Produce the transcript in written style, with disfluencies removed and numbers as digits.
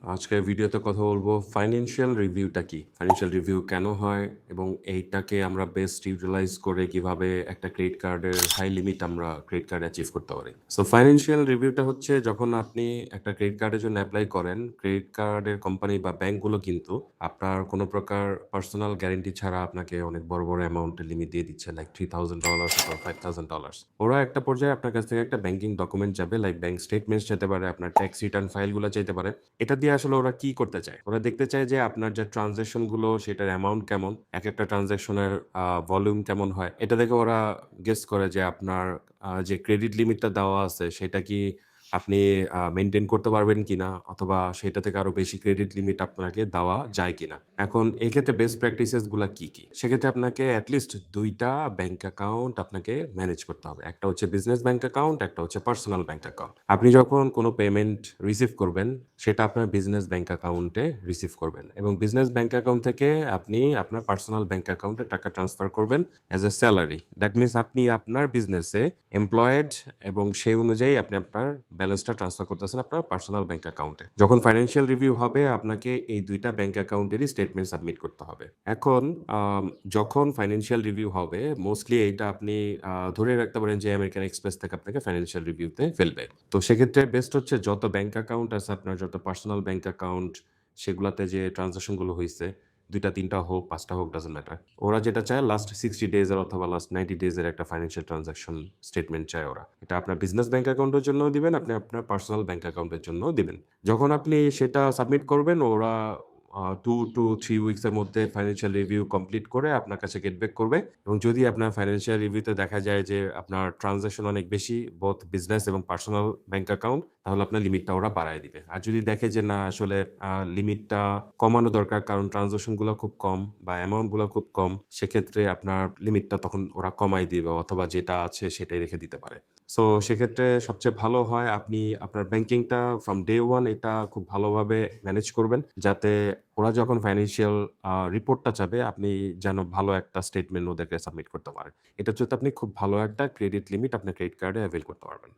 আজকের ভিডিওতে কথা বলবো ফাইন্যান্সিয়াল রিভিউটা কি? ফাইন্যান্সিয়াল রিভিউ কেন হয়? এবং এইটাকে আমরা বেস্ট ইউটিলাইজ করে কিভাবে একটা ক্রেডিট কার্ডের হাই লিমিট আমরা ক্রেডিট কার্ডে অ্যাচিভ করতে পারি। সো ফাইন্যান্সিয়াল রিভিউটা হচ্ছে যখন আপনি একটা ক্রেডিট কার্ডের জন্য এপ্লাই করেন, ক্রেডিট কার্ডের কোম্পানি বা ব্যাংকগুলো কিন্তু আপনার কোনো প্রকার পার্সোনাল গ্যারান্টি ছাড়া আপনাকে অনেক বড়, বড় অ্যামাউন্টের লিমিট দিয়ে দিচ্ছে লাইক $3000 অথবা $5000। ওরা একটা পর্যায়ে আপনার কাছ থেকে একটা ব্যাংকিং ডকুমেন্ট চাবে লাইক ব্যাংক স্টেটমেন্টস চাইতে পারে, আপনার ট্যাক্স রিটার্ন ফাইলগুলো চাইতে পারে। এটা দিয়ে আসলে ওরা কি করতে চায়? ওরা দেখতে চায় যে আপনার যে ট্রান্সেকশন গুলো সেটার অ্যামাউন্ট কেমন, একেকটা ট্রান্সেকশনের ভলিউম কেমন হয়। এটা দেখে ওরা গেস করে যে আপনার যে ক্রেডিট লিমিটটা দেওয়া আছে সেটা কি আপনি মেইনটেইন করতে পারবেন কিনা, অথবা সেটা থেকে আরো বেশি ক্রেডিট লিমিট আপনাকে দেওয়া যায় কিনা। এখন এক্ষেত্রে বেস্ট প্র্যাকটিসেস গুলা কি, কি? সেক্ষেত্রে আপনাকে এট লিস্ট ২ টা ব্যাংক অ্যাকাউন্ট আপনাকে ম্যানেজ করতে হবে। একটা হচ্ছে বিজনেস ব্যাংক অ্যাকাউন্ট, একটা হচ্ছে পার্সোনাল ব্যাংক অ্যাকাউন্ট। আপনি যখন কোনো পেমেন্ট রিসিভ করবেন সেটা আপনার বিজনেস ব্যাংক অ্যাকাউন্টে রিসিভ করবেন এবং বিজনেস ব্যাংক অ্যাকাউন্ট থেকে আপনি আপনার পার্সোনাল ব্যাংক অ্যাকাউন্টে টাকা ট্রান্সফার করবেন as a salary. That means আপনি আপনার বিজনেসে এমপ্লয়েড এবং সেই অনুযায়ী আপনি আপনার ব্যালেন্সটা ট্রান্সফার করতেছেন আপনার পার্সোনাল ব্যাংক অ্যাকাউন্টে। যখন ফাইন্যান্সিয়াল রিভিউ হবে আপনাকে এই ২ টা ব্যাংক অ্যাকাউন্টেরই স্টেটমেন্ট সাবমিট করতে হবে। এখন যখন ফাইন্যান্সিয়াল রিভিউ হবে মোস্টলি এইটা আপনি ধরে রাখতে পারেন যে আমেরিকান এক্সপ্রেস থেকে আপনাকে ফাইন্যান্সিয়াল রিভিউতে ফেলবে। তো সেক্ষেত্রে বেস্ট হচ্ছে যত ব্যাংক অ্যাকাউন্ট আছে আপনার, যত পার্সোনাল ব্যাংক অ্যাকাউন্ট সেগুলাতে যে ট্রান্সেকশন গুলো হইছে ২ টা ৩ টা হোক ৫ টা হোক ডাজন্ট ম্যাটার। ওরা যেটা চায় লাস্ট 60 ডেজ এর অথবা লাস্ট 90 ডেজ এর একটা ফাইন্যান্সিয়াল ট্রান্সেকশন স্টেটমেন্ট চায় ওরা। এটা আপনার বিজনেস ব্যাংক অ্যাকাউন্টের জন্যও দিবেন, আপনি আপনার পার্সোনাল ব্যাংক অ্যাকাউন্টের জন্যও দিবেন। যখন আপনি সেটা সাবমিট করবেন ওরা 2 to 3 উইকস এর মধ্যে ফাইন্যান্সিয়াল রিভিউ কমপ্লিট করে আপনার কাছে গেট ব্যাক করবে এবং যদি আপনার ফাইন্যান্সিয়াল রিভিউতে দেখা যায় যে আপনার ট্রান্সেকশন অনেক বেশি বোথ বিজনেস এবং পার্সোনাল ব্যাংক অ্যাকাউন্ট, তাহলে আপনার লিমিটটা ওরা বাড়ায় দিবে। আর যদি দেখে যে না আসলে লিমিটটা কমানো দরকার কারণ ট্রান্সেকশন গুলো খুব কম বা অ্যামাউন্ট গুলো খুব কম, সেক্ষেত্রে আপনার লিমিটটা তখন ওরা কমায় দিবে অথবা যেটা আছে সেটাই রেখে দিতে পারে। সো সেক্ষেত্রে সবচেয়ে ভালো হয় আপনি আপনার ব্যাংকিংটা ফ্রম ডে 1 এটা খুব ভালোভাবে ম্যানেজ করবেন। যাতে ওরা যখন ফাইন্যান্সিয়াল রিপোর্টটা চাবে আপনি যেন ভালো একটা স্টেটমেন্ট ওদেরকে সাবমিট করতে পারেন। এটার জন্য আপনি খুব ভালো একটা ক্রেডিট লিমিট আপনার ক্রেডিট কার্ডে এভেইল করতে পারবেন।